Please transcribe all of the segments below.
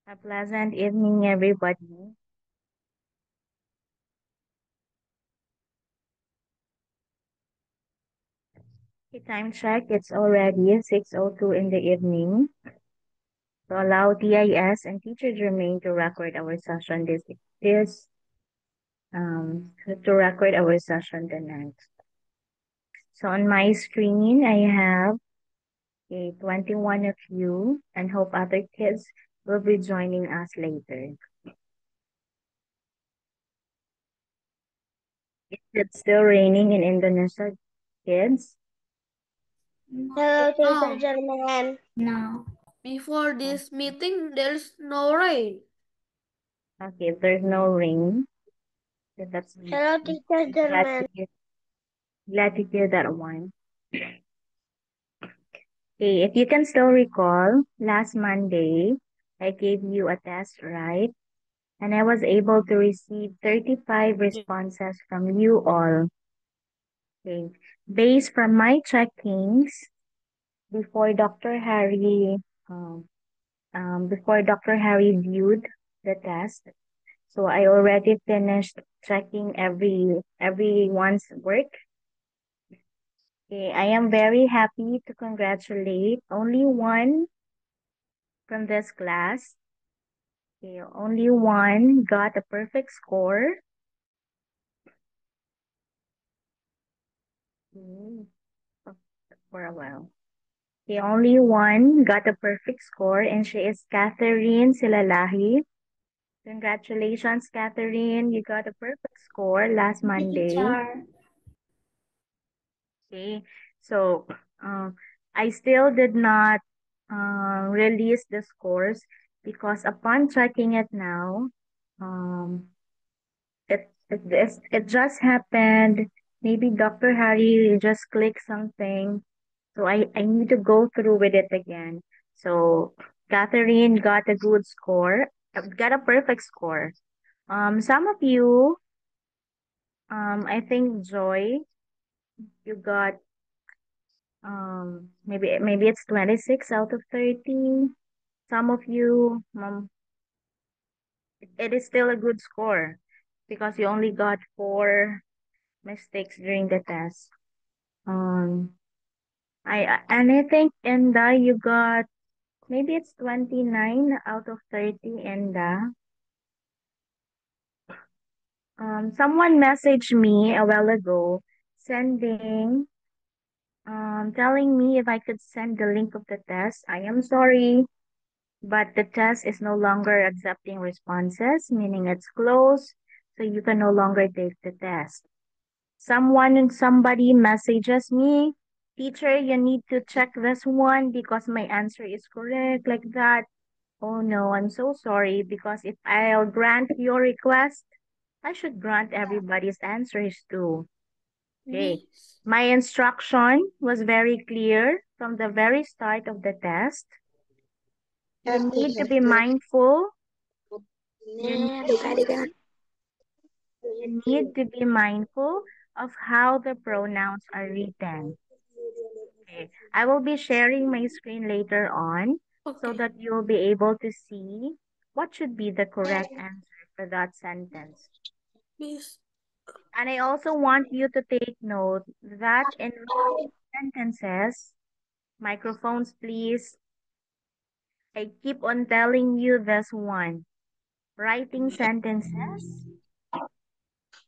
A pleasant evening, everybody. Okay, time check. It's already 6:02 in the evening. To allow TIS and Teacher Jermaine to record our session this to record our session tonight. So on my screen, I have 21 of you, and hope other kids will be joining us later. Is it still raining in Indonesia, kids? Hello, Teacher No, German. no. Before this meeting, there's no rain. Okay, if there's no rain, then that's Hello, Teacher glad German. to hear, glad to hear that one. Okay, if you can still recall, last Monday, I gave you a test, right? And I was able to receive 35 responses from you all. Okay, based from my checkings before Dr. Harry, um, before Dr. Harry viewed the test, so I already finished checking everyone's work. Okay, I am very happy to congratulate only one from this class. Okay, only one got a perfect score. Okay, for a while. Okay, only one got a perfect score, and she is Catherine Silalahi. Congratulations, Catherine. You got a perfect score last Thank you, Monday. teacher. Okay, so I still did not release the scores because upon checking it now, um, it just happened. Maybe Dr. Harry just clicked something. So I need to go through with it again. So Catherine got a good score, got a perfect score. Some of you, I think Joy, you got maybe it's 26 out of 30. Some of you, it is still a good score because you only got four mistakes during the test. Um, and I think Enda, you got maybe it's 29 out of 30, Enda. Someone messaged me a while ago sending, telling me if I could send the link of the test. I am sorry, but the test is no longer accepting responses, meaning it's closed, so you can no longer take the test. Somebody messages me, teacher, you need to check this one because my answer is correct, like that. Oh no, I'm so sorry because if I'll grant your request, I should grant everybody's answers too. Okay. Miss. My instruction was very clear from the very start of the test. You need to be mindful. You need You need to be mindful of how the pronouns are written. Okay. I will be sharing my screen later on so Okay. that you'll be able to see what should be the correct answer for that sentence. Miss. And I also want you to take note that in writing sentences, microphones please, I keep on telling you this one. Writing sentences,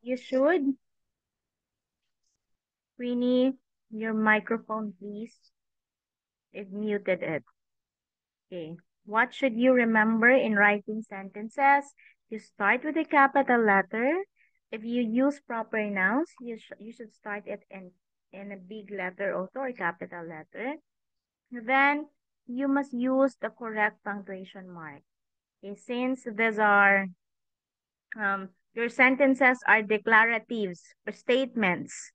you should, Queenie, your microphone please. It muted it. Okay. What should you remember in writing sentences? You start with a capital letter. If you use proper nouns, you should start it in a big letter also or capital letter. Then you must use the correct punctuation mark. Okay, since these are your sentences are declaratives or statements,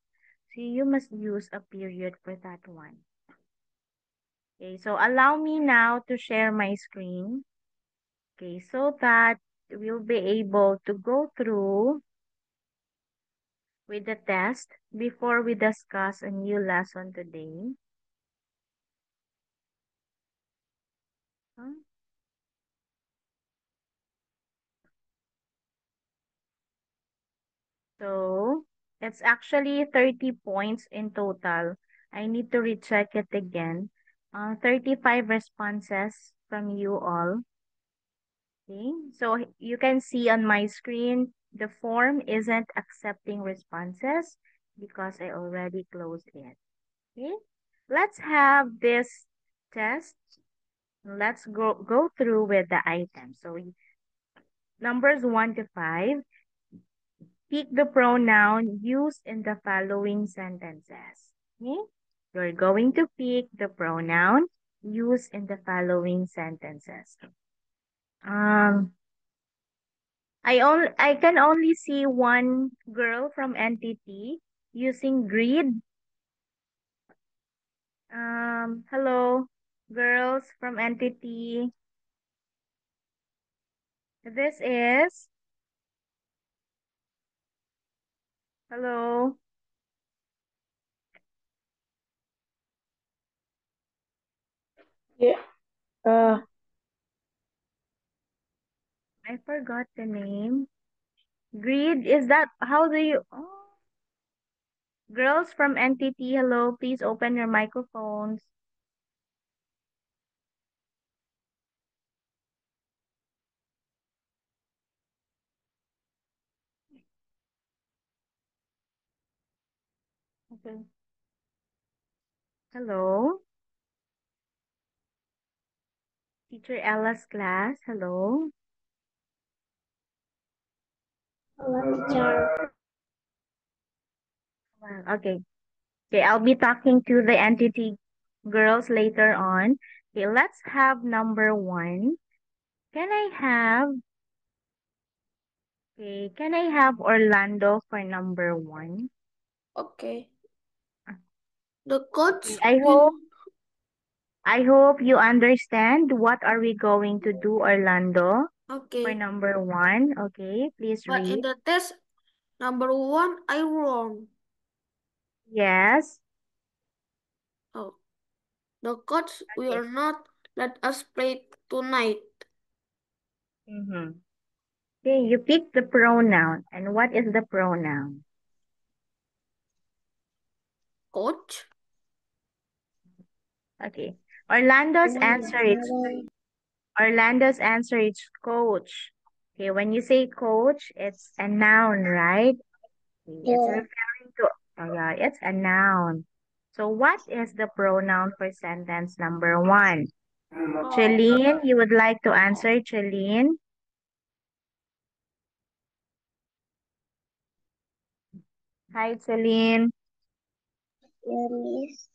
so you must use a period for that one. Okay, so allow me now to share my screen. Okay, so that we'll be able to go through with the test before we discuss a new lesson today. Huh? So it's actually 30 points in total. I need to recheck it again. 35 responses from you all. Okay, so you can see on my screen, the form isn't accepting responses because I already closed it. Okay, let's have this test. Let's go through with the items. So numbers 1 to 5, pick the pronoun used in the following sentences. Okay, you're going to pick the pronoun used in the following sentences. I can only see one girl from NTT using greed. Hello, girls from NTT. This is hello. Yeah. I forgot the name. Greed, is that how do you? Oh, girls from NTT. Hello, please open your microphones. Okay. Hello, teacher Ella's class. Hello. Hello, teacher. Wow, okay. Okay, I'll be talking to the entity girls later on. Okay, let's have number 1. Can I have, can I have Orlando for number 1? Okay. The coach Okay, will. I hope you understand what are we going to do, Orlando, for Okay. number 1. Okay, please But in read. the test, number one, I wrong. Yes. Oh, the coach Okay. will not let us play tonight. Mm-hmm. Okay, you pick the pronoun. And what is the pronoun? Coach? Okay. Orlando's answer is coach. Okay, when you say coach, it's a noun, right? Okay, it's Yeah. referring to, oh yeah, it's a noun. So what is the pronoun for sentence number 1? Chelene, you would like to answer, Chelene? Hi, Chelene. Yeah, miss.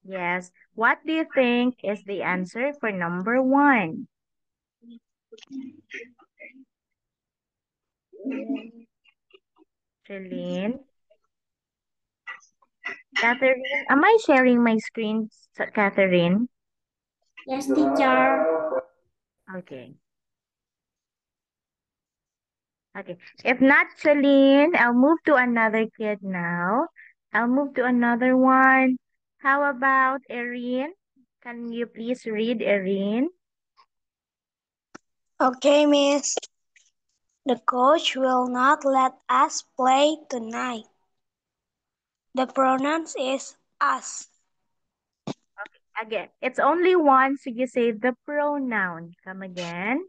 Yes. What do you think is the answer for number 1? Chelene? Catherine? Am I sharing my screen, Catherine? Yes, teacher. Okay. Okay. If not Celine, I'll move to another kid now. I'll move to another one. How about Erin? Can you please read Erin? Okay, miss. The coach will not let us play tonight. The pronouns is us. Again, it's only one, so you say the pronoun. Come again.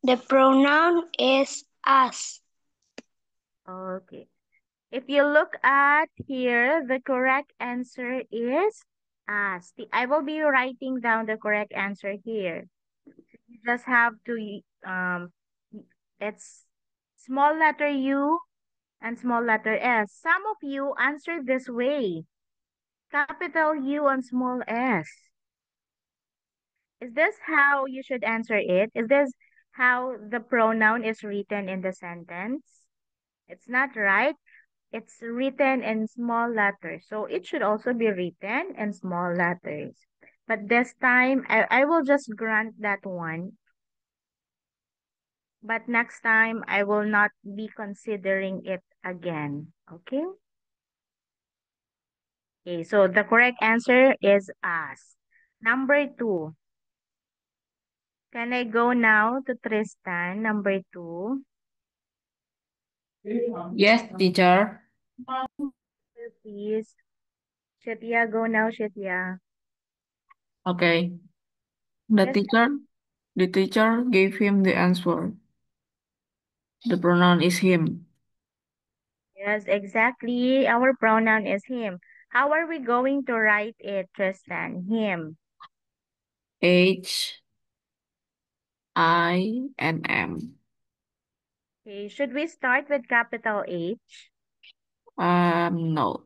The pronoun is us. Okay. If you look at here, the correct answer is us. I will be writing down the correct answer here. You just have to, it's small letter U and small letter S. Some of you answered this way. Capital U and small S. Is this how you should answer it? Is this how the pronoun is written in the sentence? It's not right. It's written in small letters. So it should also be written in small letters. But this time, I will just grant that one. But next time, I will not be considering it again. Okay? Okay, so the correct answer is us. Number 2. Can I go now to Tristan? Number 2. Yes, teacher. Please. Shetya, go now, Shetya. Okay. The Yes, teacher gave him the answer. The pronoun is him. yes, exactly. Our pronoun is him. How are we going to write it, Tristan? Him. H-I-N-M. Okay, should we start with capital H? No.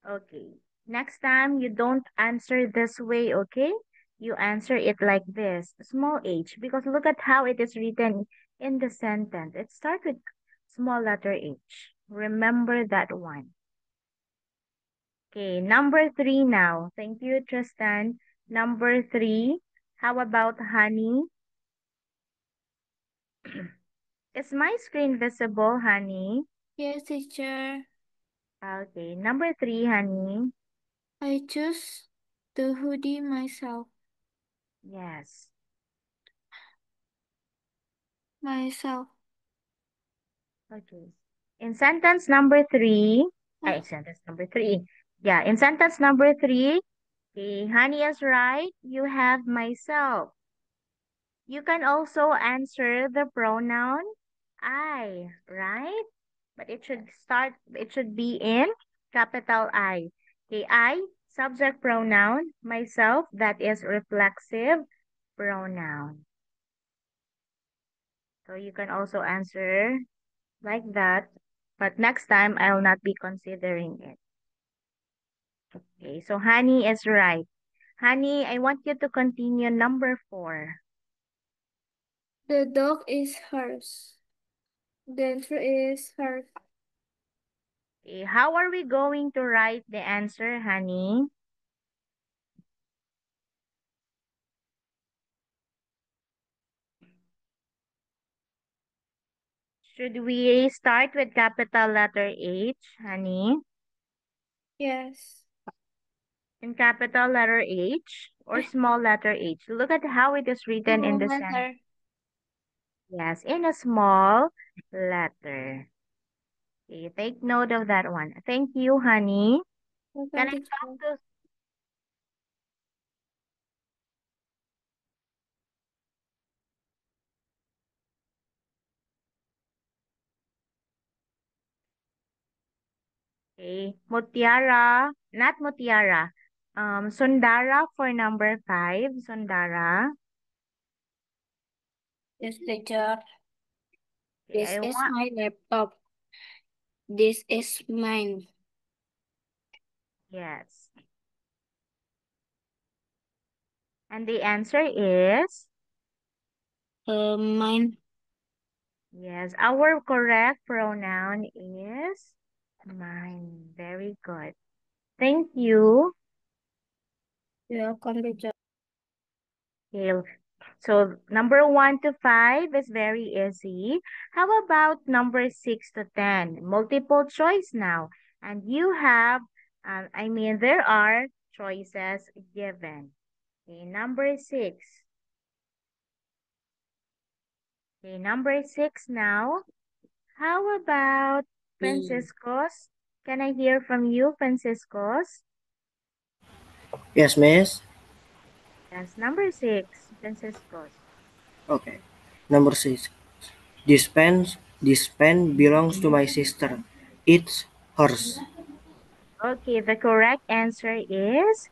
Okay. Next time, you don't answer this way, okay? You answer it like this, small h, because look at how it is written in the sentence. It starts with small letter h. Remember that one. Okay, number 3 now. Thank you, Tristan. Number 3, how about honey? Is my screen visible, honey? Yes, teacher. Okay, number 3, honey. I choose the hoodie myself. Yes. Myself. Okay. In sentence number 3, Ah, sentence number 3. Yeah, in sentence number 3, okay, honey is right. You have myself. You can also answer the pronoun I, right? But it should be in capital I. Okay, I, subject pronoun, myself, that is reflexive pronoun. So you can also answer like that, but next time I'll not be considering it. Okay, so honey is right. Honey, I want you to continue number 4. the dog is hers. The answer is hers. Okay, how are we going to write the answer, honey? Should we start with capital letter H, honey? Yes. In capital letter H or small letter H? Look at how it is written in Small the sentence. letter. Yes, in a small letter. Okay, take note of that one. Thank you, honey. Can Welcome, I talk teacher. to Okay, Mutiara, not Mutiara. Sundara for number 5. Sundara. Yes, teacher. Okay, This I is want, my laptop. This is mine. yes. And the answer is, Mine. yes, our correct pronoun is mine. Very good. Thank you. Welcome, teacher. Okay, so number 1 to 5 is very easy. How about number 6 to 10? Multiple choice now. And you have, there are choices given. Okay, number 6. Okay, number 6 now. How about Francisco's? Can I hear from you, Francisco's? Yes, miss. Yes, number 6, Francisco's. Okay. Number 6. This pen belongs to my sister. It's hers. Okay, the correct answer is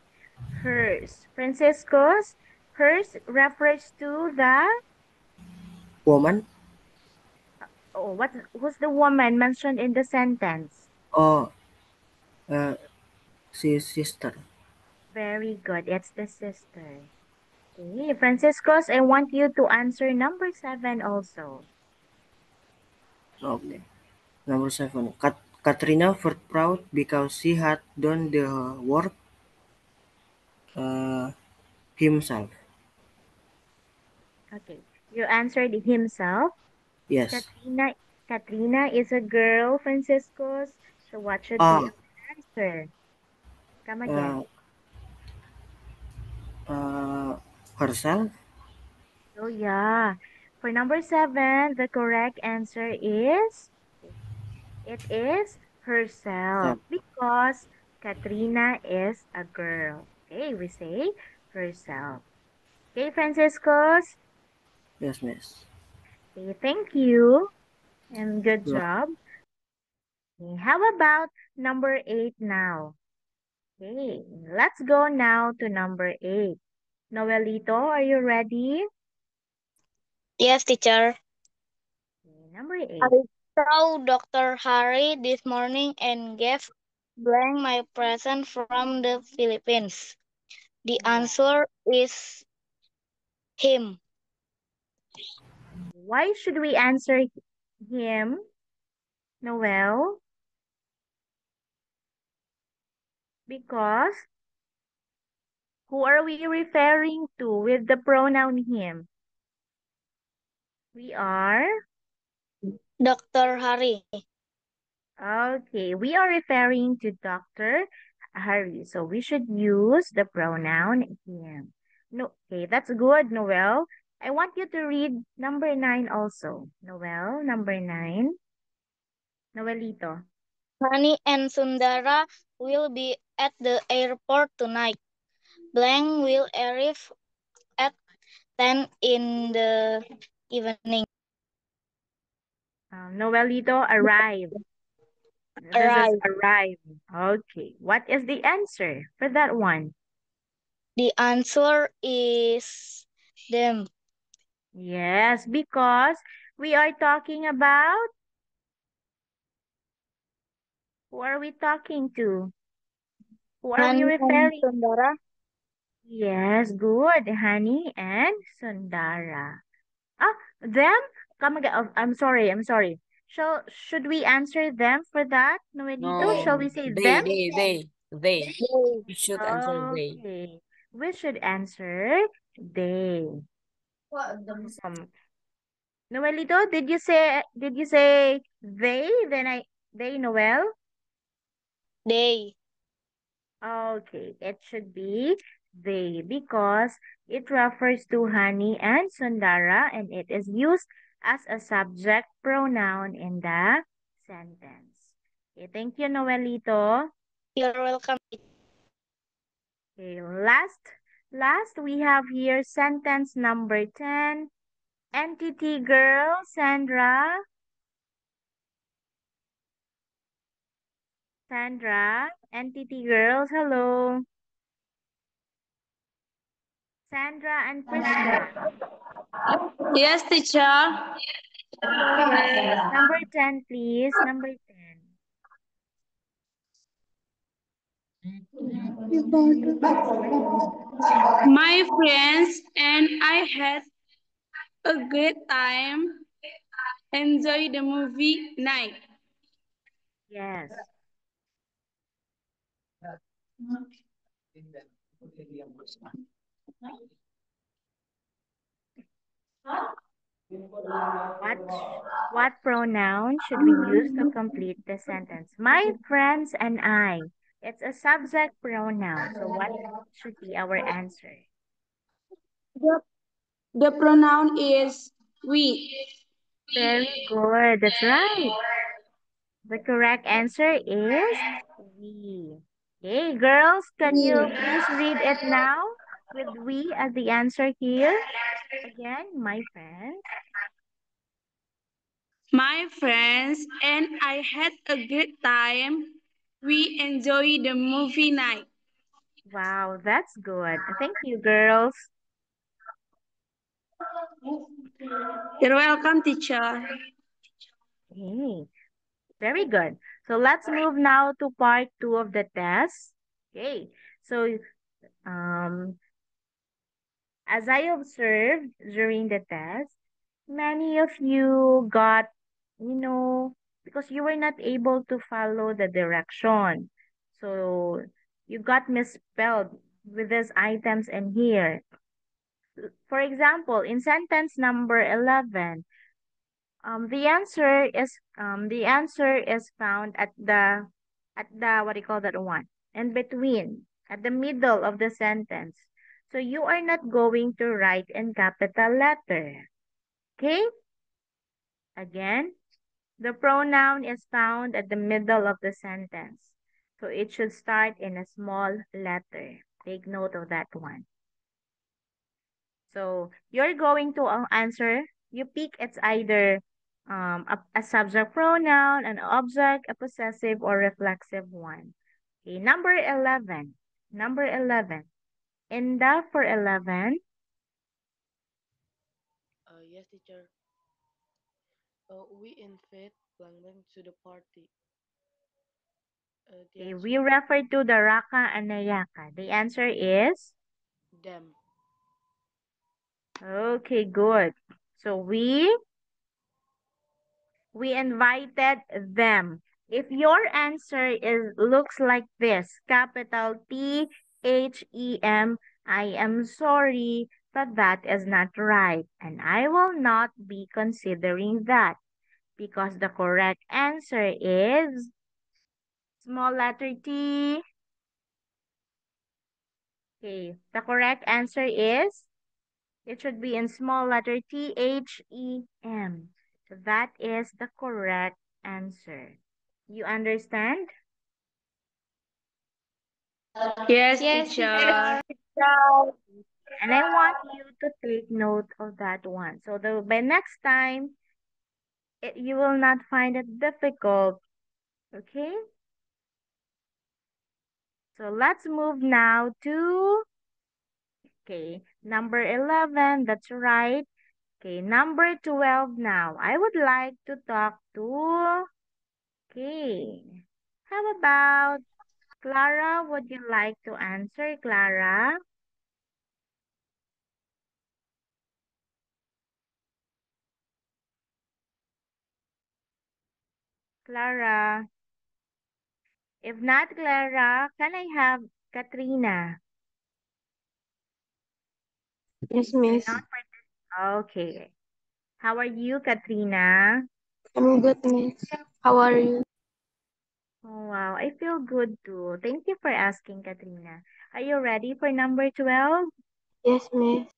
hers. Francisco's, hers refers to the, Woman? who's the woman mentioned in the sentence? Oh, uh, she's sister. Very good. It's the sister. Okay, Francisco's, I want you to answer number 7 also. Okay. Number 7. Katrina felt proud because she had done the work uh, himself. Okay, you answered himself. Yes. Katrina, Katrina is a girl, Francisco's. So what should be Ah, our answer? Come again. uh, uh, herself? Oh yeah. For number 7, the correct answer is It is herself because Katrina is a girl. Okay, we say herself. Okay, Franciscus. Yes, miss. Okay, thank you and good Well, job. Okay, how about number 8 now? Okay, let's go now to number 8. Noelito, are you ready? Yes, teacher. Okay, number I 8. saw Dr. Harry this morning and gave Blank my present from the Philippines. The Yeah. answer is him. Why should we answer him, Noel? Because who are we referring to with the pronoun him? We are, Dr. Harry. okay, we are referring to Dr. Harry. So we should use the pronoun him. No, okay, that's good, Noel. I want you to read number 9 also. Noel, number 9. Noelito. Hani and Sundara will be at the airport tonight. Blank will arrive at 10 in the evening. Noelito, arrive. This is Arrive. arrive. Okay. What is the answer for that one? The answer is them. Yes, because we are talking about, who are we talking to? Who are we Hani and referring? Sundara. Yes, good. Honey and Sundara. Ah, them? Come again. Oh, I'm sorry. Should we answer them for that, Noelito? Shall No, we say them? they. They. You should answer they. Okay. We should answer they. Noelito, did you say they? They Noel? They. Okay, it should be they because it refers to Hani and Sundara and it is used as a subject pronoun in the sentence. Okay, thank you, Noelito. You're welcome. Okay, last we have here sentence number 10. Entity girl, Sandra. Sandra, entity girls, hello. Sandra and Krishna. Yes, teacher. Hello, girls. Number 10, please. Number 10. My friends and I had a great time. Enjoy the movie night. Yes. What what pronoun should we use to complete the sentence? My friends and I. It's a subject pronoun. So what should be our answer? The, the pronoun is we. Very good. That's right. The correct answer is we. Okay, girls, can you please read it now with we as the answer here? Again, my friends. My friends and I had a great time. We enjoy the movie night. Wow, that's good. Thank you, girls. You're welcome, teacher. Okay, very good. So let's move now to part 2 of the test. Okay, so um, as I observed during the test, many of you got, because you were not able to follow the direction. So you got misspelled with these items in here. For example, in sentence number 11, the answer is found at the what do you call that one? In between, at the middle of the sentence. So you are not going to write in capital letter. Okay? Again, The pronoun is found at the middle of the sentence. So it should start in a small letter. Take note of that one. So you're going to answer. You pick it's either a subject pronoun, an object, a possessive, or reflexive one. Okay, number 11. Number 11. Inda for 11. Yes, teacher. We invite blank blank to the party. The Okay, we answer, refer to the Raka and Nayaka. The answer is? them. Okay, good. So we invited them. If your answer looks like this, capital THEM, I am sorry, but that is not right. And I will not be considering that because the correct answer is small letter T. Okay, the correct answer is, it should be in small letter THEM. So that is the correct answer. You understand? Yes, Yes, teacher. And I want you to take note of that one. So by next time, you will not find it difficult. Okay? So let's move now to, okay, number 11. That's right. Okay, number 12 now. I would like to talk to, okay, how about Clara? Would you like to answer, Clara? Clara. If not Clara, can I have Katrina? Yes, You're miss. not okay. How are you, Katrina? I'm good, miss. How are you? Oh, wow. I feel good too. Thank you for asking, Katrina. Are you ready for number 12? Yes, miss.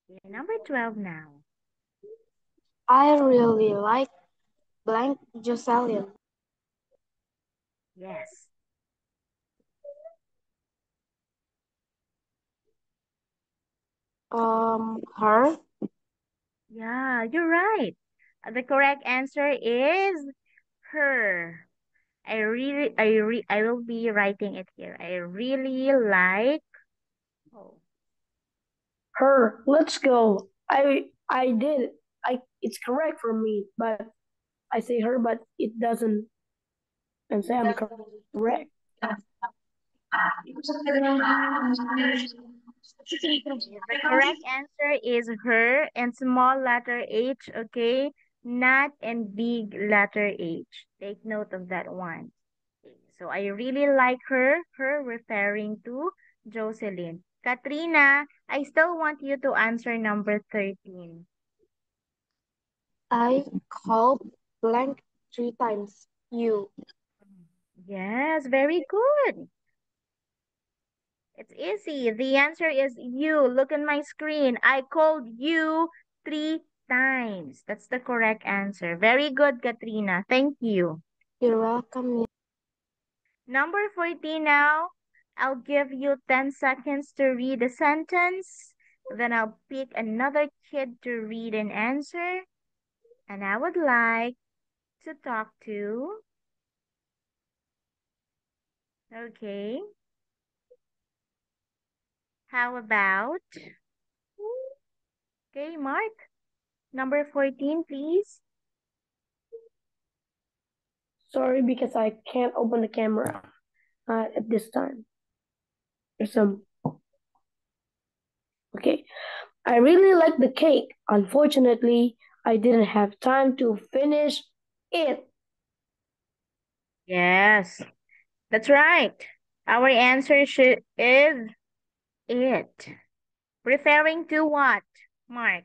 Yeah, number 12 now. I really like blank Jocelyn. Yes. Her. Yeah, you're right. The correct answer is her. I will be writing it here. I really like, oh, Her. Let's go. I did. It's correct for me, but I say her, but it doesn't and say I'm correct. the correct answer is her and small letter H, okay? Not in big letter H. Take note of that one. So I really like her referring to Jocelyn. Katrina, I still want you to answer number 13. I called blank 3 times. You. Yes, very good. It's easy. The answer is you. Look at my screen. I called you 3 times. That's the correct answer. Very good, Katrina. Thank you. You're welcome, miss. Number 14 now. I'll give you 10 seconds to read a sentence. Then I'll pick another kid to read an answer. And I would like to talk to. Okay. How about? Okay, Mark. Number 14, please. Sorry, because I can't open the camera at this time. There's some. Okay. I really like the cake. Unfortunately, I didn't have time to finish it. Yes, that's right. Our answer is it. Referring to what, Mark?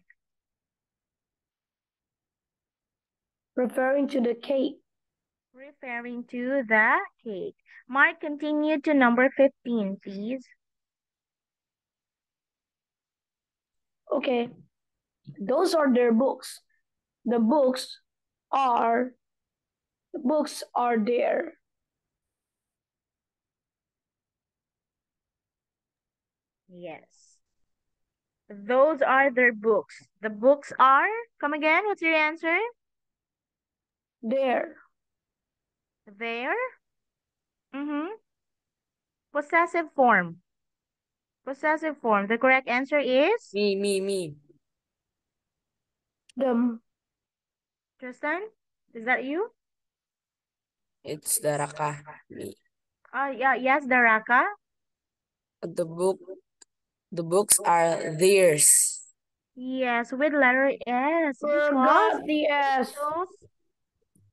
Referring to the cake. Referring to the cake. Mark, continue to number 15, please. Okay. Those are their books. The books are The books are there. Yes. Those are their books. The books are, come again, what's your answer? There. There. Mm-hmm. Possessive form. Possessive form. The correct answer is? Me. Them. Tristan? Is that you? It's the raka. Me. Yeah, yes, the Raka. The books are theirs. Yes, with letter S. Forgot the S. Shows,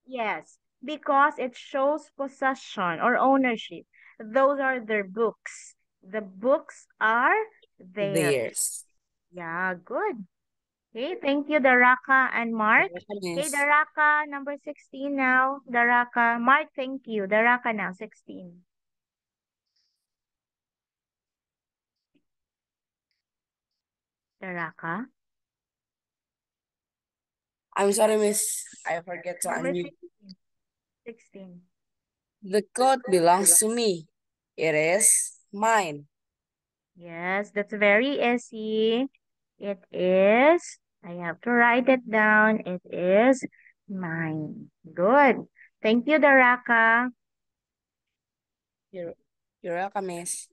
yes, because it shows possession or ownership. Those are their books. The books are theirs. Yeah, good. Okay, thank you, Daraka and Mark. Okay, Daraka, number 16 now. Daraka, Mark, thank you. Daraka now, 16. Daraka. I'm sorry, miss. I forget to Number unmute. 16. 16. The coat belongs to me. It is mine. Yes, that's very easy. It is, I have to write it down. It is mine. Good. Thank you, Daraka. You're welcome, miss.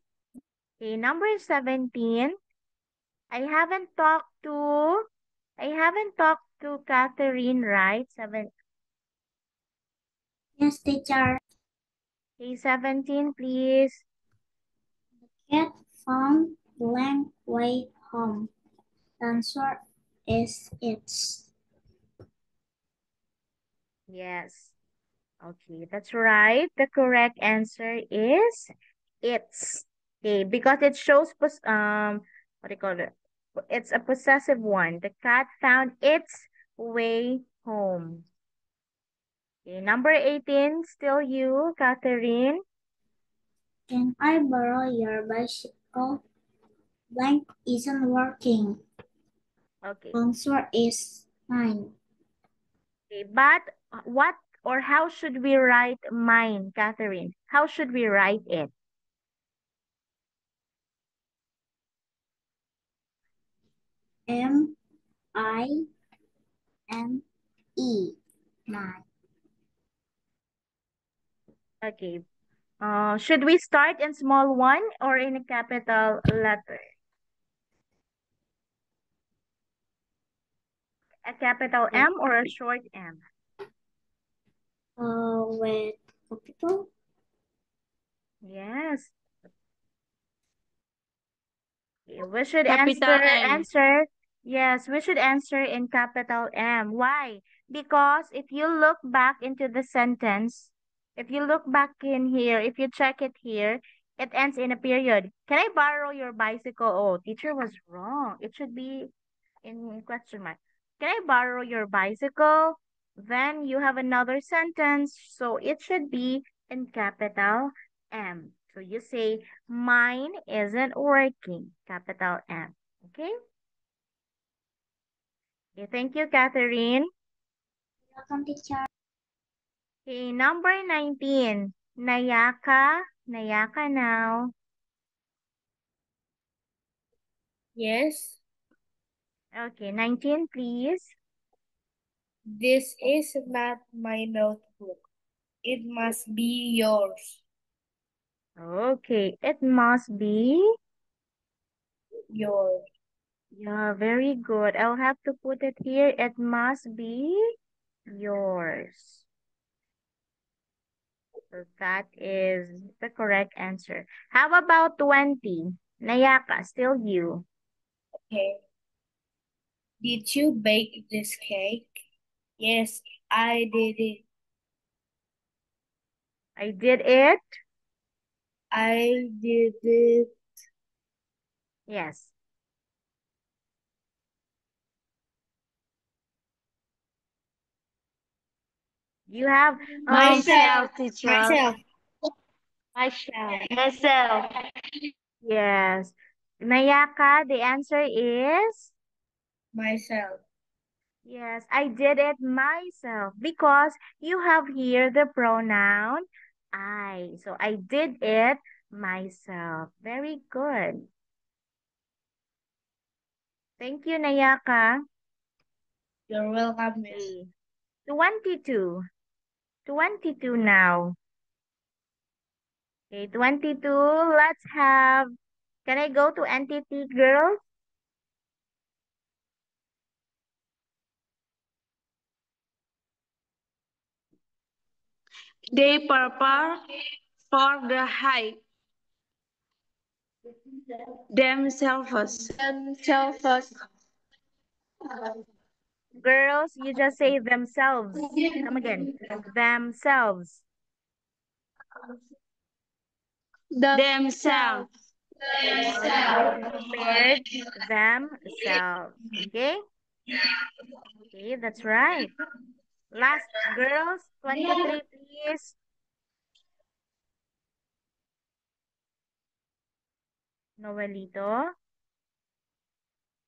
Okay, number 17. I haven't talked to Catherine, right? Yes, teacher. Okay, 17, please. Cat found blank way home. Answer is its. Yes. Okay, that's right. The correct answer is it's. Okay, because it shows what do you call it? It's a possessive one. The cat found its way home. Okay, number 18, still you, Catherine. Can I borrow your bicycle? Blank isn't working. Okay. Answer is mine. Okay, but what or how should we write mine, Catherine? How should we write it? M-I-N-E. Mine. Okay. Should we start in small one or in a capital letter? A capital M or a short M? With capital? Yes. We should Capital M. answer. Yes, we should answer in capital M. Why? Because if you look back into the sentence, if you look back in here, if you check it here, it ends in a period. Can I borrow your bicycle? Oh, teacher was wrong. It should be in question mark. Can I borrow your bicycle? Then you have another sentence. So it should be in capital M. So you say, mine isn't working, capital M. Okay? Okay, thank you, Catherine. Welcome, teacher. Okay, number 19. Nayaka. Nayaka now. Yes, Okay, 19, please. this is not my notebook. It must be yours. Okay, it must be Yours. yeah, very good. I'll have to put it here. It must be yours. So that is the correct answer. How about 20? Nayaka, still you. Okay. Did you bake this cake? Yes, I did it. I did it. I did it. Yes. You have Myself, teacher. myself, Myself. yes. Nayaka, the answer is myself. Yes, I did it myself because you have here the pronoun I. So I did it myself. Very good. Thank you, Nayaka. You're welcome, Miss. Okay. 22. 22 now. Okay, 22. Let's have, can I go to entity girls? They prepare for the hike themselves. Girls, you just say themselves. Come again. Themselves. Themselves. Okay, they prepared themselves. Okay? Okay, that's right. Last, girls, 23, please. Noelito.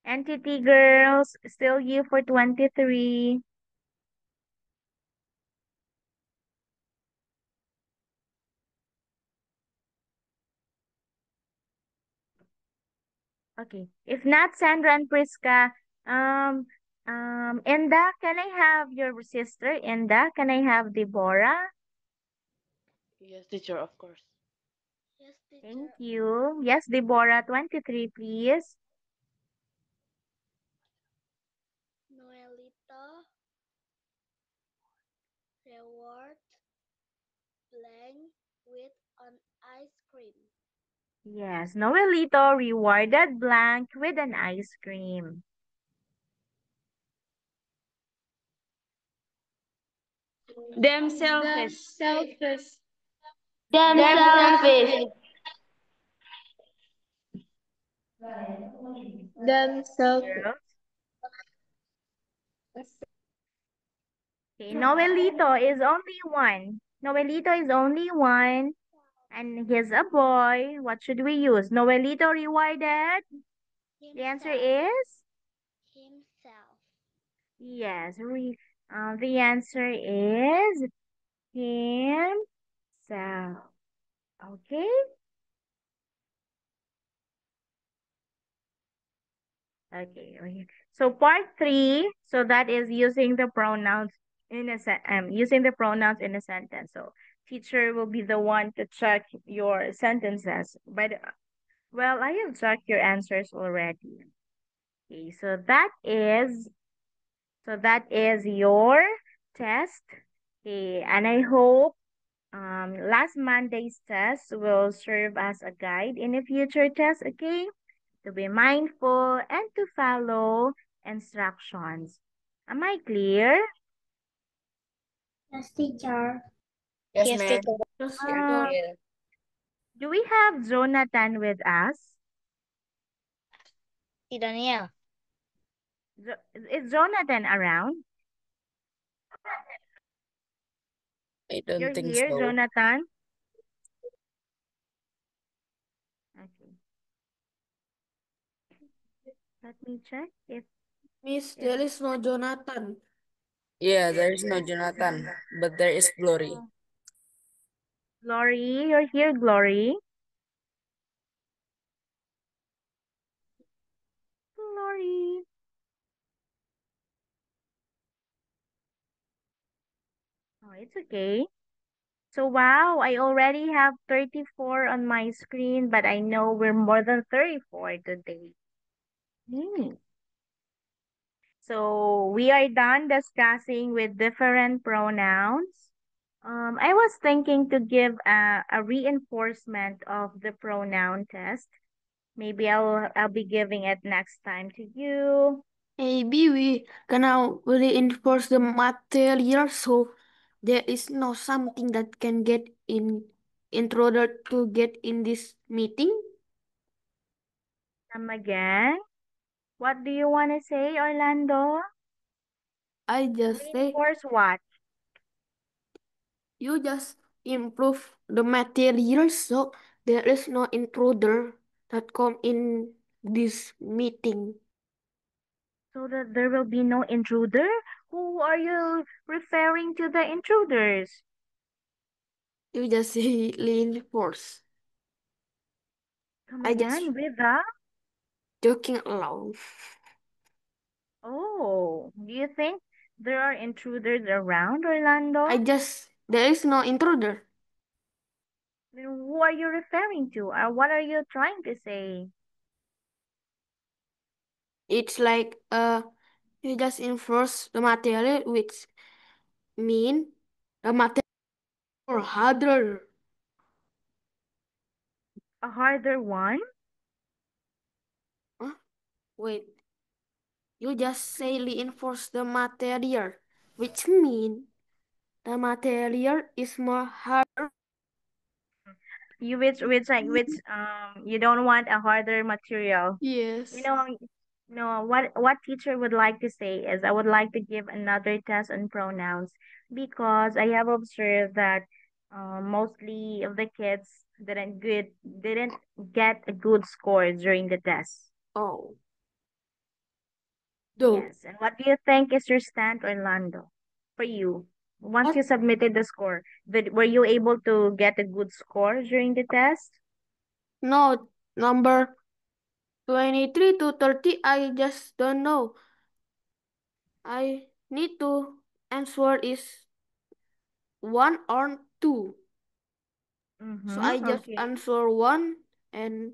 Entity girls, still you for 23. Okay. If not, Sandra and Priska, Enda, can I have your sister? Enda, can I have Deborah? Yes, teacher, of course. Yes, Thank teacher. you. Yes, Deborah, 23, please. Noelito reward blank with an ice cream. Yes, Noelito rewarded Blank with an ice cream. Themselves. Themselfish. Themselfish. Girls. Okay, Noelito is only one. Noelito is only one. And he's a boy. What should we use? Noelito rewarded? The answer is? Himself. Yes. The answer is himself. Okay? Okay. So part 3, so that is using the pronouns in a using the pronouns in a sentence. So teacher will be the one to check your sentences. Well, I have checked your answers already. Okay, so that is your test. Okay, and I hope last Monday's test will serve as a guide in a future test, okay? To be mindful and to follow instructions. Am I clear? Yes, teacher. Yes, Yes, ma'am. teacher. Yes, Uh, teacher. do we have Jonathan with us? Si Daniel. Is Jonathan around? I don't You're think here, so. Jonathan? Okay. Let me check if Miss, there is no Jonathan. Yeah, there is no Jonathan, but there is Glory. Glory, you're here, Glory. Glory. Oh, it's okay. So wow, I already have 34 on my screen, but I know we're more than 34 today. Hmm. So we are done discussing with different pronouns. I was thinking to give a reinforcement of the pronoun test. Maybe I'll be giving it next time to you. Maybe we gonna reinforce the material so there is no something that can get intruder to get in this meeting. Come again. What do you want to say, Orlando? I just say Reinforce what? you just improve the material so there is no intruder that come in this meeting. So that there will be no intruder? Who are you referring to the intruders? You just say reinforce. Come I just again with the... joking alone. Oh, do you think there are intruders around, Orlando? There is no intruder. Then who are you referring to? What are you trying to say? It's like you just enforce the material, which mean the material or harder. A harder one? Huh? Wait, you just say reinforce the material, which mean the material is more harder. You you don't want a harder material. Yes. You know, what teacher would like to say is I would like to give another test on pronouns because I have observed that mostly of the kids didn't get a good score during the test. Oh. Though. Yes. And what do you think is your stand, Orlando, for you? Once What? you submitted the score, were you able to get a good score during the test? No, number 23 to 30, I just don't know. I need to answer is 1 or 2. So I just Okay. answer 1 and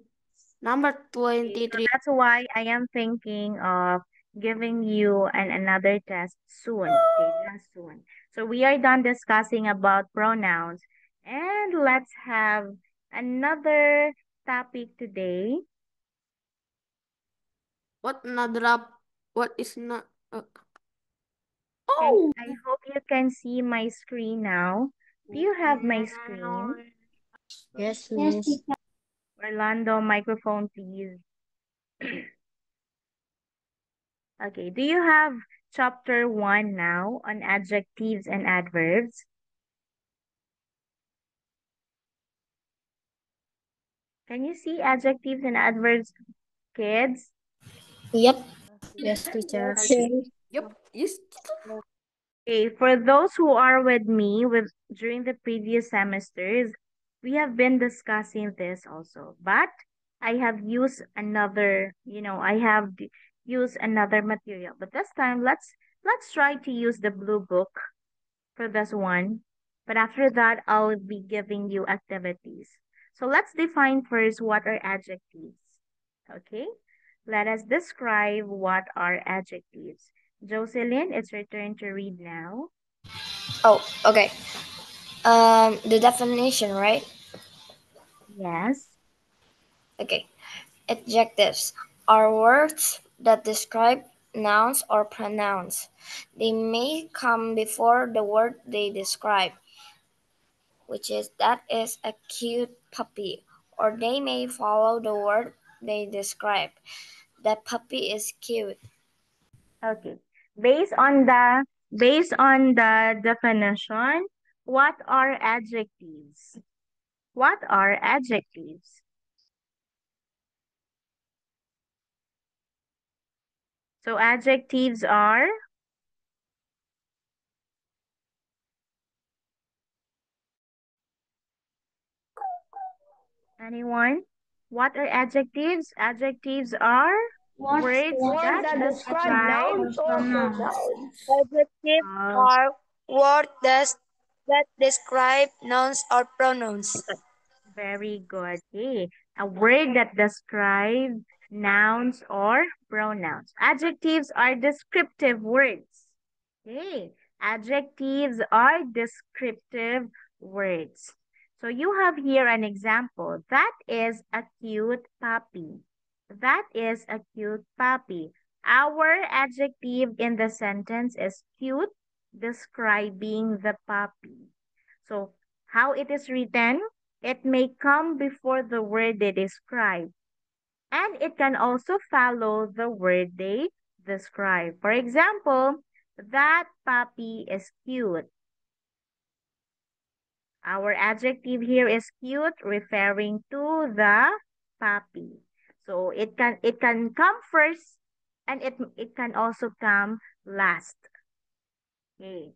number Okay, so 23. that's why I am thinking of giving you another test soon. Okay, just soon. So we are done discussing about pronouns, and let's have another topic today. What another what is not And Oh, I hope you can see my screen now. Do you have my screen? Yes, miss. Orlando, microphone, please. Okay, do you have chapter 1 now on adjectives and adverbs? Can you see adjectives and adverbs, kids? Yep. Yes, teacher. Okay. yep, yes. Okay, for those who are with me during the previous semesters, we have been discussing this also. But I have used another, used another material. But this time let's try to use the blue book for this one. But after that, I'll be giving you activities. So let's define first what are adjectives. Okay? Let us describe what are adjectives. Jocelyn, it's your turn to read now. Oh, okay. The definition, right? Yes. Okay. Adjectives are words that describe nouns or pronouns. They may come before the word they describe, that is a cute puppy, or they may follow the word they describe. That puppy is cute. Okay. Based on the definition, what are adjectives? What are adjectives? So adjectives are anyone? What are adjectives? Adjectives are words that That describe describe nouns or pronouns. Adjectives uh, are words that describe nouns or pronouns. very good. Okay. A word that describes nouns or pronouns. Adjectives are descriptive words. Okay. Adjectives are descriptive words. So you have here an example. That is a cute puppy. That is a cute puppy. Our adjective in the sentence is cute, describing the puppy. So how it is written? It may come before the word they describe, and it can also follow the word they describe. For example, that puppy is cute. Our adjective here is cute, referring to the puppy. So it can come first and it can also come last. Okay.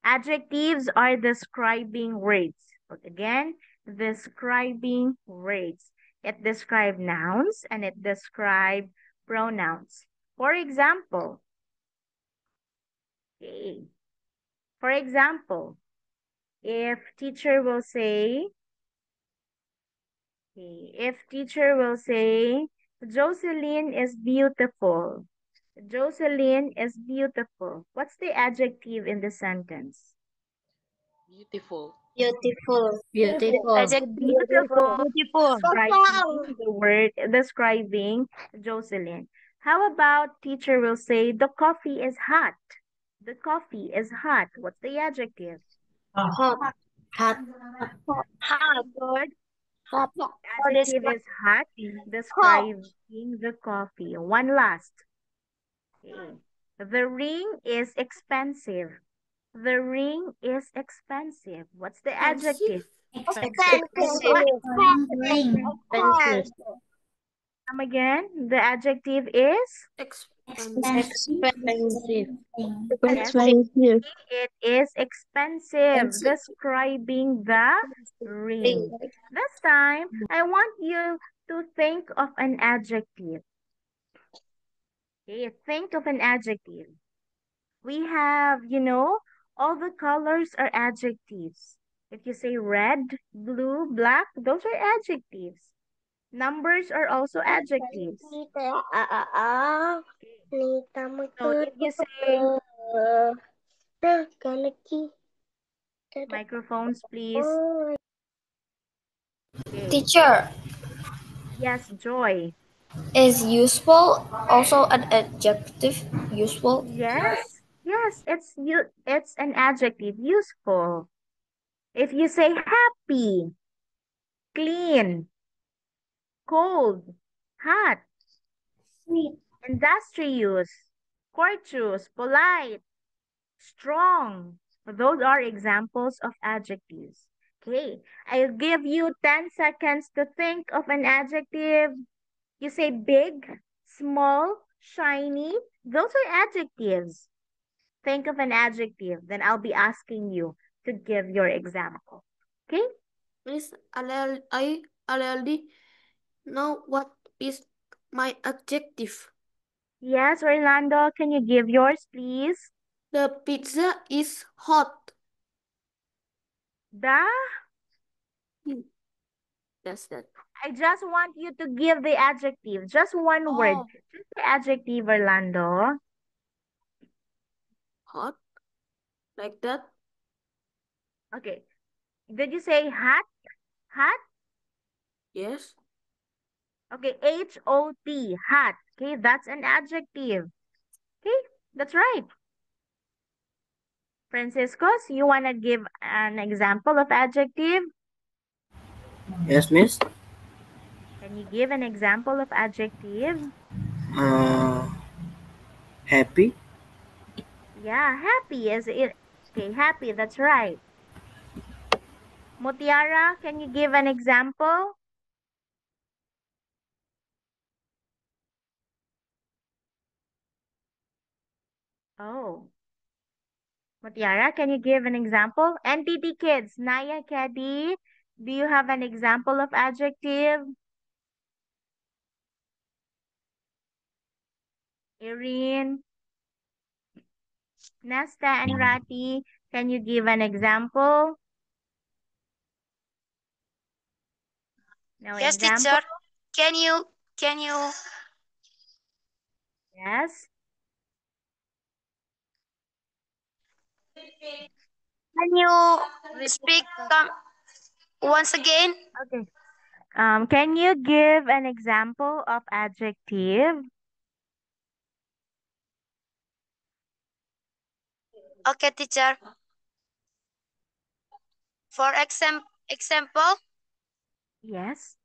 Adjectives are describing words. But again, describing words. It describes nouns and it describes pronouns. For example, okay. For example, if teacher will say, Jocelyn is beautiful. Jocelyn is beautiful. What's the adjective in the sentence? Beautiful. Beautiful. Beautiful. Adjective. Beautiful. Beautiful. Describing Jocelyn. How about teacher will say the coffee is hot. The coffee is hot. What's the adjective? Hot. Hot. Hot. Good. Hot. Adjective is hot, describing the coffee. One last. Okay. The ring is expensive. The ring is expensive. What's the adjective? Expensive. Expensive. Come again. The adjective is? Expensive. Expensive. It is expensive, describing the ring. This time, I want you to think of an adjective. Okay, think of an adjective. We have, all the colors are adjectives. If you say red, blue, black, those are adjectives. Numbers are also adjectives. So if you say, microphones, please. Okay. Teacher, Yes, Joy. is useful also an adjective? Useful? Yes, it's an adjective, useful. If you say happy, clean, cold, hot, Sweet. industrious, courteous, polite, strong, those are examples of adjectives. Okay, I'll give you 10 seconds to think of an adjective. You say big, small, shiny, those are adjectives. Think of an adjective, then I'll be asking you to give your example. Okay? Miss, I already know what is my adjective. Yes, Orlando, can you give yours, please? The pizza is hot. That's that. I just want you to give the adjective, just one word. Just the adjective, Orlando. Hot. Like that. Okay. Did you say hot? Hot? Yes. Okay, H-O-T, hot. Okay, that's an adjective. Okay, that's right. Franciscus, you want to give an example of adjective? Yes, miss. Can you give an example of adjective? Happy. Yeah, happy is it. Okay, happy, that's right. Mutiara, can you give an example? Oh. Mutiara, can you give an example? NTT Kids, Naya, Caddy, do you have an example of adjective? Irene, Nesta, and Rati, can you give an example? No Yes, example? teacher. Can you Yes. speak once again? Okay. Can you give an example of adjective? Okay, teacher. For example, Yes.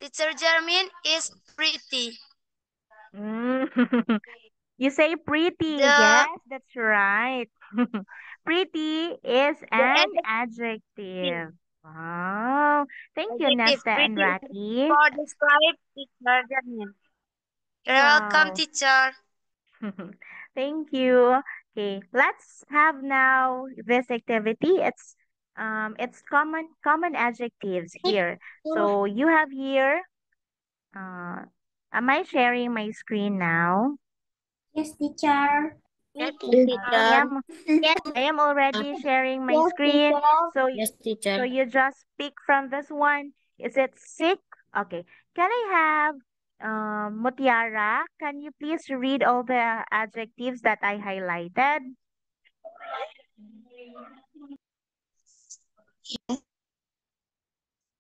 teacher Jermin is pretty. You say pretty. The Yes, that's right. Pretty is an adjective adjective. Wow. Thank you, Nesta and pretty Rati. for describe teacher Jermin. You're welcome, Wow. teacher. Thank you. Okay, let's have now this activity. It's common adjectives here. So you have here, am I sharing my screen now? Yes, teacher. Yes, I am already sharing my screen. So Yes, so teacher. you just pick from this one. Is it sick? Okay. Can I have Mutiara? Can you please read all the adjectives that I highlighted?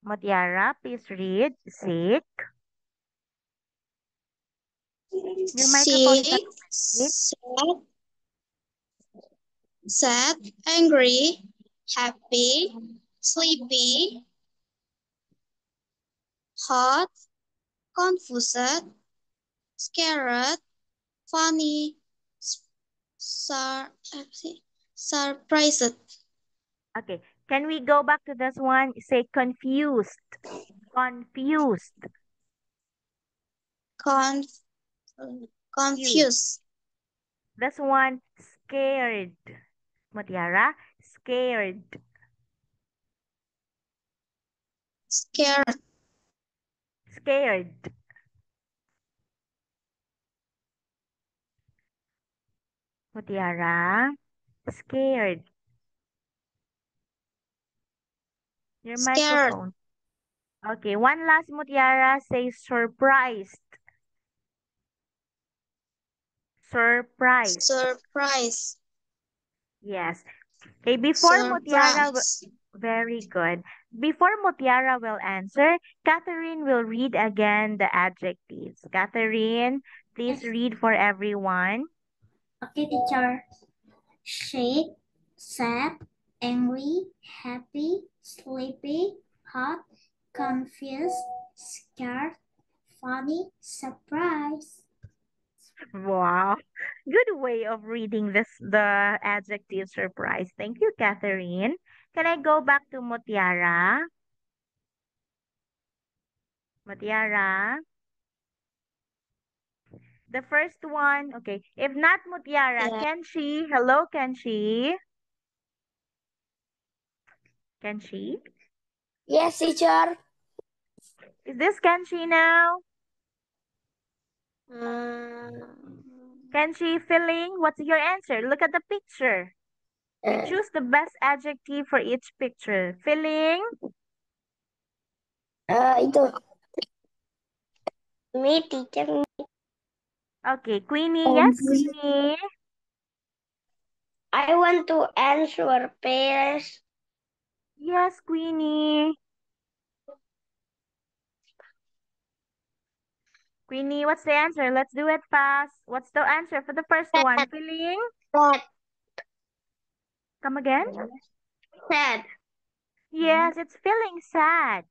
Mutiara, please read. Sick. Your microphone is Sick, activated. sad, angry, happy, sleepy, hot, confused, scared, funny, surprised. Okay. Can we go back to this one? Say confused. Confused. Conf- confused. This one, scared. Mutiara, scared. Scared. Scared. Mutiara, scared. Your Scared. microphone. Okay, one last Mutiara, say surprised. Surprised. Surprise. Yes. Okay, before Mutiara, Surprise. very good. Before Mutiara will answer, Catherine will read again the adjectives. Catherine, please read for everyone. Okay, teacher. Shake, sad, angry, happy, sleepy, hot, confused, scared, funny, surprised. Wow. Good way of reading the adjective surprise. Thank you, Catherine. Can I go back to Mutiara? Mutiara. The first one, okay. If not Mutiara, Yeah. can she? Hello, can she? Can she? Yes, teacher. Is this Kenshi now? Kenshi filling? What's your answer? Look at the picture. You choose the best adjective for each picture. Filling? Itu. Me, teacher. Okay, Queenie. Yes, Queenie. I want to answer, please. Yes, Queenie. Queenie, what's the answer? Let's do it fast. What's the answer for the first one? Filling? Sad. Come again? Sad. Yes, it's feeling sad.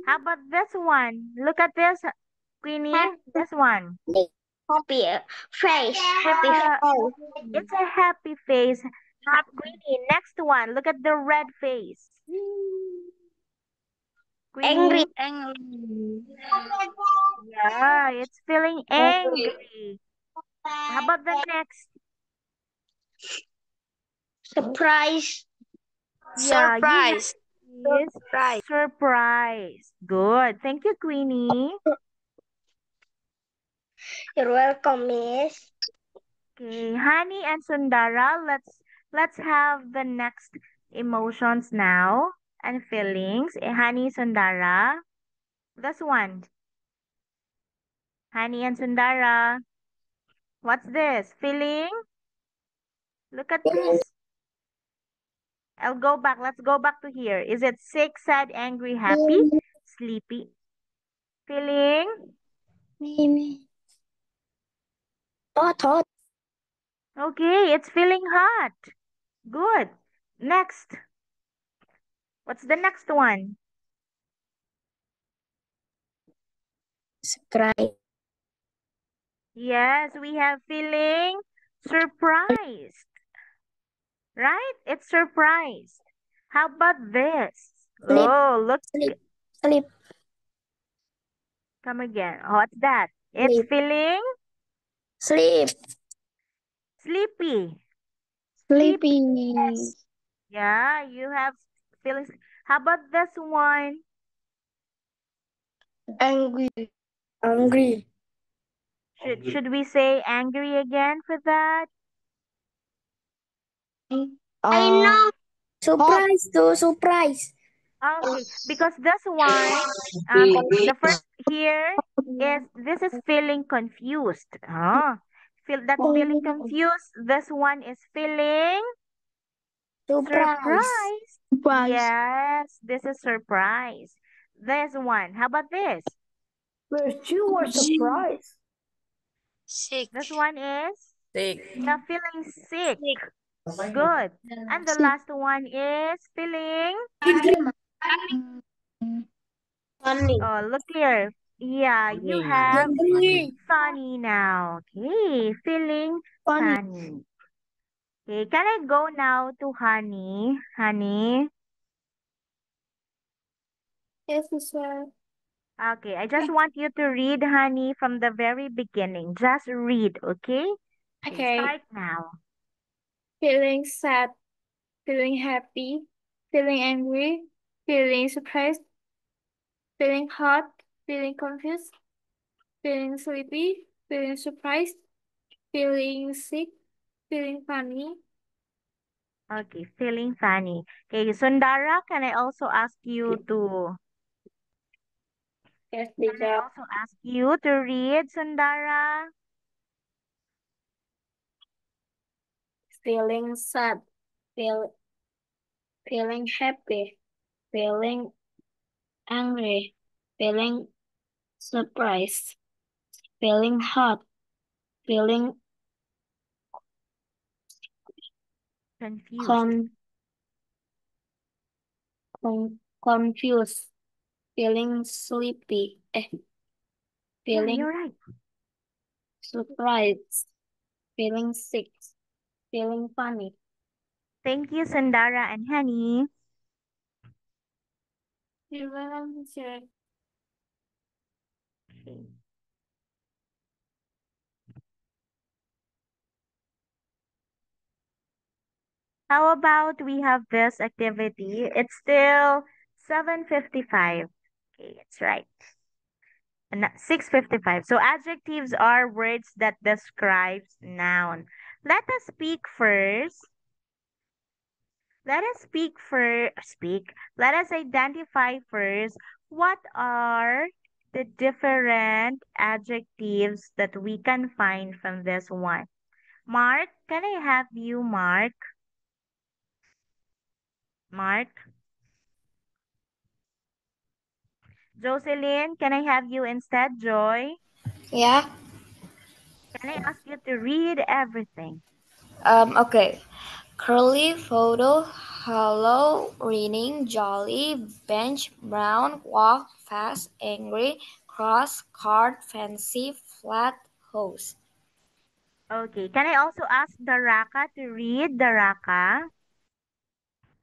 How about this one? Look at this, Queenie. This one. Happy face. Happy Yeah, face. it's a happy face. Queenie, next one. Look at the red face. Angry. Queenie. Yeah, it's feeling angry. How about the next? Surprise. Yeah, Surprise. you have surprise. Good. Thank you, Queenie. You're welcome, miss. Okay, Hani and Sundara, let's have the next emotions now and feelings. Hani, Sundara. This one. Hani and Sundara. What's this? Feeling? Look at this. I'll go back. Let's go back to here. Is it sick, sad, angry, happy, sleepy? Feeling? Me. Hot. Okay, it's feeling hot. Good. Next. What's the next one? Surprise. Yes, we have feeling surprised. Right? It's surprised. How about this? Sleep. Oh, look. Sleep. Come again. What's that? It's Sleep. feeling Sleep. sleepy. Sleepy. Yeah, you have feelings. How about this one? Angry. Hungry. Should we say angry again for that? I know. Surprise too. Surprise. Okay, because this one, the first here is this is feeling confused. That's feeling confused. This one is feeling Surprise. surprised. Surprise. Yes, this is surprise. This one. How about this? Where's you were surprised? Sick. This one is Sick. yeah, feeling sick. Good. And the last one is feeling Funny. look here. Yeah, you have Hungry. funny now. Okay, feeling Funny. funny. Okay, can I go now to Honey? Honey? Yes, sir. Okay, I just want you to read, Honey, from the very beginning. Just read, okay? Okay. Start now. Feeling sad, feeling happy, feeling angry, feeling surprised, feeling hot, feeling confused, feeling sleepy, feeling surprised, feeling sick, feeling funny. Okay, feeling funny. Okay, Sundara, can I also ask you to Yes, can I teacher. also ask you to read, Sundara? Feeling sad, feeling happy, feeling angry, feeling surprised, feeling hot, feeling Confused. confused, feeling sleepy, Yeah, feeling you're right. surprised, feeling sick, feeling funny. Thank you, Sundara and Honey. You're welcome, teacher. Okay. How about we have this activity? It's still 7:55. Okay, it's right. 6:55. So adjectives are words that describes noun. Let us speak first. Let us Let us identify first what are the different adjectives that we can find from this one. Mark, can I have you, Mark? Mark? Jocelyn, can I have you instead, Joy? Yeah. Can I ask you to read everything? Okay. Curly photo. Hello. Reading. Jolly. Bench. Brown. Walk. Fast. Angry. Cross. Card. Fancy. Flat. Hose. Okay, can I also ask Daraka to read, Daraka?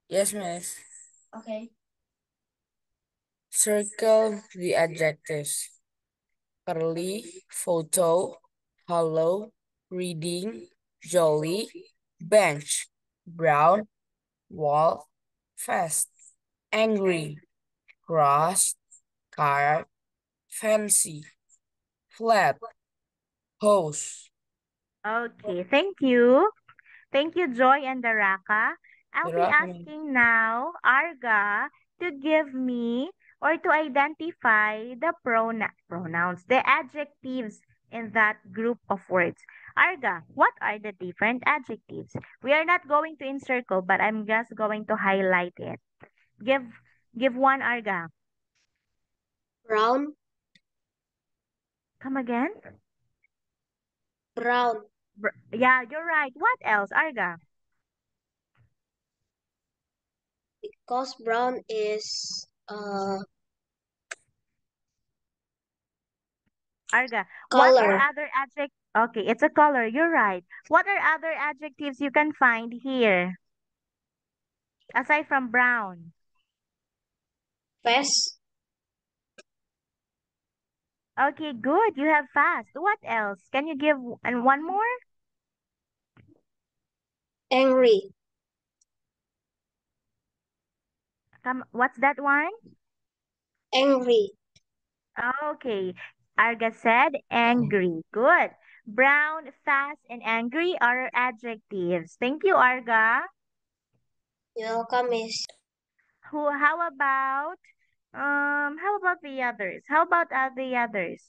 Yes, miss. Okay. Circle the adjectives. Curly, photo, hollow, reading, jolly, bench, brown, wall, fast, angry, cross, car, fancy, flat, hose. Okay, thank you. Thank you, Joy and Daraka. I'll You're be welcome. asking now Arga to give me or to identify the pronouns, the adjectives in that group of words. Arga, what are the different adjectives? We are not going to encircle, but I'm just going to highlight it. Give one, Arga. Brown. Come again? Brown. Yeah, you're right. What else, Arga? Because brown is Arga, what are color. other adjectives? Okay, it's a color. You're right. What are other adjectives you can find here aside from brown? Fast. Okay, good. You have fast. What else? Can you give one more? Angry. What's that one? Angry. Okay. Arga said angry. Good. Brown, fast, and angry are adjectives. Thank you, Arga. You're welcome, Miss. How about the others? How about the others?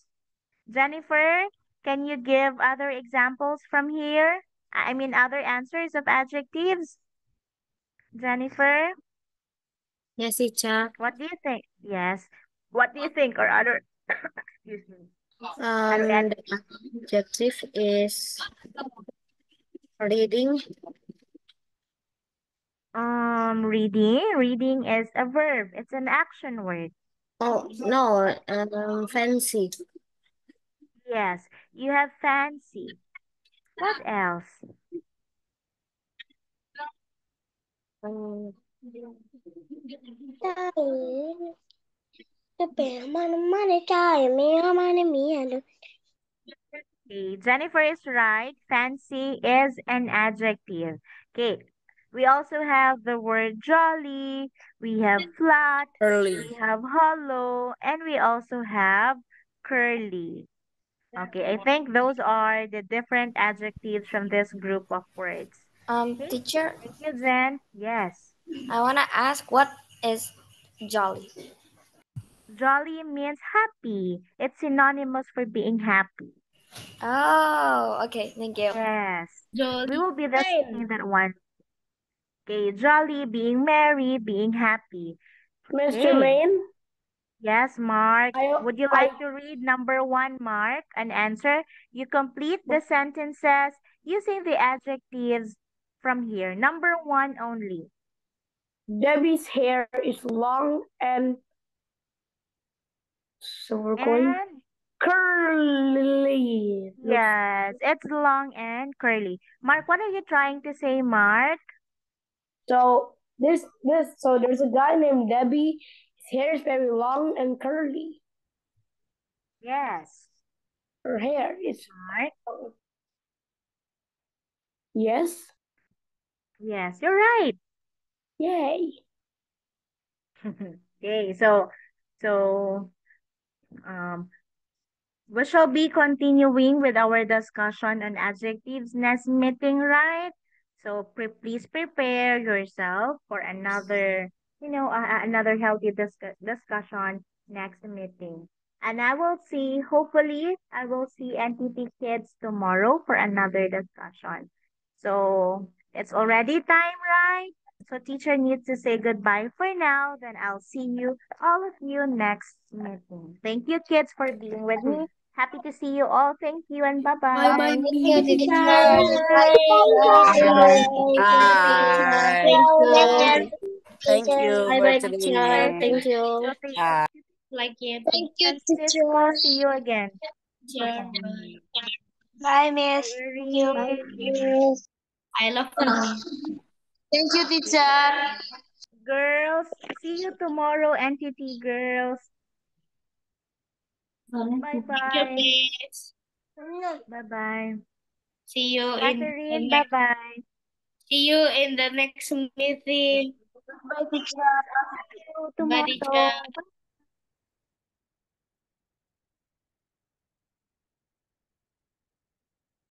Jennifer, can you give other examples from here? I mean, other answers of adjectives? Jennifer, Yes, teacher. what do you think? Yes. What do you think or other, excuse me, other The adjective is reading. Reading is a verb. It's an action word. Oh, no, fancy. Yes, you have fancy. What else? Okay, Jennifer is right. Fancy is an adjective. Okay, we also have the word jolly, we have flat, we have hollow, and we also have curly. Okay, I think those are the different adjectives from this group of words. Okay, Teacher, thank you, Jen. Yes. I want to ask, what is jolly? Jolly means happy. It's synonymous for being happy. Oh, okay, thank you. Yes. We will be discussing that one. Okay, jolly, being merry, being happy. Miss Okay. Jermaine, Yes, Mark. I, Would you I, like to read number one, Mark? An answer. You complete the sentences using the adjectives from here. Number one only. Debbie's hair is long and so we're going And curly. yes, it's long and curly. Mark, what are you trying to say, Mark? So so there's a guy named Debbie. His hair is very long and curly. Yes. Her hair is Mark. yes. Yes, you're right. Yay. Okay, so um we shall be continuing with our discussion on adjectives next meeting, right? So please prepare yourself for another, another healthy discussion next meeting. And hopefully, I will see NTT kids tomorrow for another discussion. So it's already time, right? So teacher needs to say goodbye for now. Then I'll see all of you next meeting. Thank you, kids, for being with me. Happy to see you all. Thank you and bye-bye. Bye-bye. Thank you, teacher. Bye. Thank you for Bye-bye, teacher. today. Thank you. Bye. Like it. Thank you, And teacher. see you again. Bye, Miss. Thank you. you. I love you. Thank you, teacher. Girls, see you tomorrow, NTT girls. Bye-bye. Bye-bye. See you Catherine, bye-bye. See you in the next meeting. Bye, teacher. See you tomorrow.